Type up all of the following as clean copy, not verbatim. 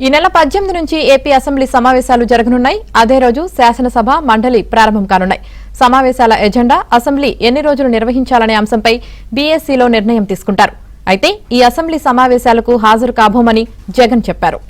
ఈ నెల 18 నుంచి ఏపీ అసెంబ్లీ సమావేశాలు జరగనున్నాయి. అదే రోజు శాసనసభ మండలి ప్రారంభం కానున్నాయి. సమావేశాల ఎజెండా, అసెంబ్లీ ఎన్ని రోజులు నిర్వహించాలనే అంశంపై బీఎస్సీలో నిర్ణయం తీసుకుంటారు. అయితే ఈ అసెంబ్లీ సమావేశాలకు హాజరు కాబోమని జగన్ చెప్పారు.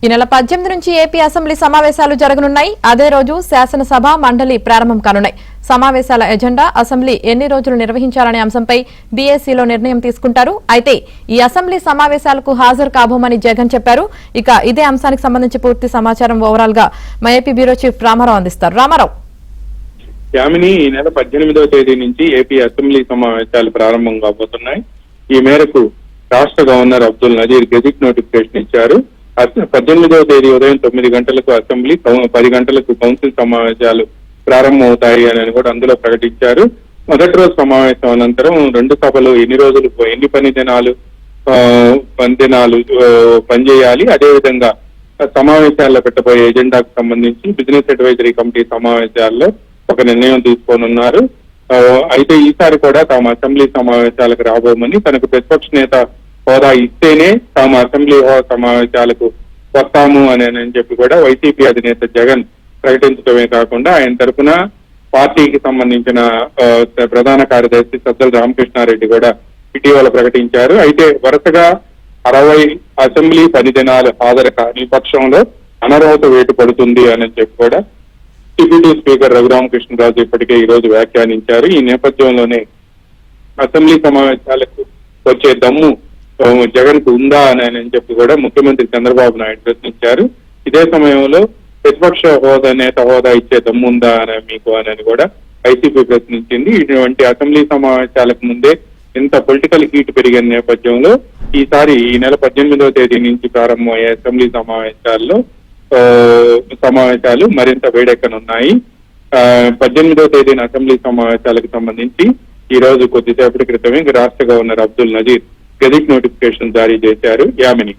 ఈ నెల 18 నుంచి ఏపీ అసెంబ్లీ సమావేశాలు జరగనున్నాయి. అదే రోజు శాసనసభ మండలి ప్రారంభం కానున్నాయి. సమావేశాల ఎజెండా, అసెంబ్లీ ఎన్ని రోజులు నిర్వహించాలనే అంశంపై బీఎస్సీలో నిర్ణయం తీసుకుంటారు. అయితే ఈ అసెంబ్లీ సమావేశాలకు హాజరు కాబోమని జగన్ చెప్పారు. ఇక ఇదే అంశానికి సంబంధించి పూర్తి సమాచారం ఓవరాల్ గా మా ఏపీ బ్యూరో చీఫ్ రామారావు అందిస్తారు. రామారావు. యామిని, ఈ నెల 18వ తేదీ నుంచి ఏపీ అసెంబ్లీ సమావేశాలు ప్రారంభం కాబోతున్నాయి. ఈ మేరకు రాష్ట్ర governor Abdul Nazeer gazette notification ఇచ్చారు. 18వ తేదీ ఉదయం 9 గంటలకు అసెంబ్లీ, 10 గంటలకు కౌన్సిల్ సమావేశాలు ప్రారంభమవుతాయి అని కూడా అందులో ప్రకటించారు. మొదటి రోజు సమావేశం అనంతరం 2 సభలు ఎన్ని పని దినాలు పనిచేయాలి, అదేవిధంగా సమావేశాల్లో పెట్టబోయే ఎజెండాకు సంబంధించి బిజినెస్ అడ్వైజరీ కమిటీ సమావేశాల్లో ఒక నిర్ణయం తీసుకోనున్నారు. అయితే ఈసారి కూడా తాము అసెంబ్లీ సమావేశాలకు రాబోమని, తనకు ప్రతిపక్ష నేత హోదా ఇస్తేనే తాము అసెంబ్లీ సమావేశాలకు వస్తాము అని చెప్పి కూడా వైసీపీ అధినేత జగన్ ప్రకటించడమే కాకుండా ఆయన తరఫున పార్టీకి సంబంధించిన ప్రధాన కార్యదర్శి సజ్జల రామకృష్ణారెడ్డి కూడా ఇటీవల ప్రకటించారు. అయితే వరుసగా 60 అసెంబ్లీ పని దినాలు హాజరు కాని పక్షంలో అనర్హత వేటు పడుతుంది అని చెప్పి కూడా డిప్యూటీ స్పీకర్ రఘురామకృష్ణరాజు ఇప్పటికే ఈ రోజు వ్యాఖ్యానించారు. ఈ నేపథ్యంలోనే అసెంబ్లీ సమావేశాలకు వచ్చే దమ్ము జగన్ కు ఉందా అని చెప్పి కూడా ముఖ్యమంత్రి చంద్రబాబు నాయుడు ప్రశ్నించారు. ఇదే సమయంలో ప్రతిపక్ష నేత హోదా ఇచ్చే దమ్ముందా మీకు అని కూడా వైసీపీ ప్రశ్నించింది. ఇటువంటి అసెంబ్లీ సమావేశాలకు ముందే ఇంత పొలిటికల్ హీట్ పెరిగిన నేపథ్యంలో ఈసారి ఈ నెల 18వ తేదీ నుంచి ప్రారంభమయ్యే అసెంబ్లీ సమావేశాలు మరింత వేడెక్కనున్నాయి. 18వ తేదీన అసెంబ్లీ సమావేశాలకు సంబంధించి ఈ రోజు కొద్దిసేపటి క్రితమే రాష్ట్ర governor Abdul Nazeer gazette notification జారీ చేశారు. యామిని.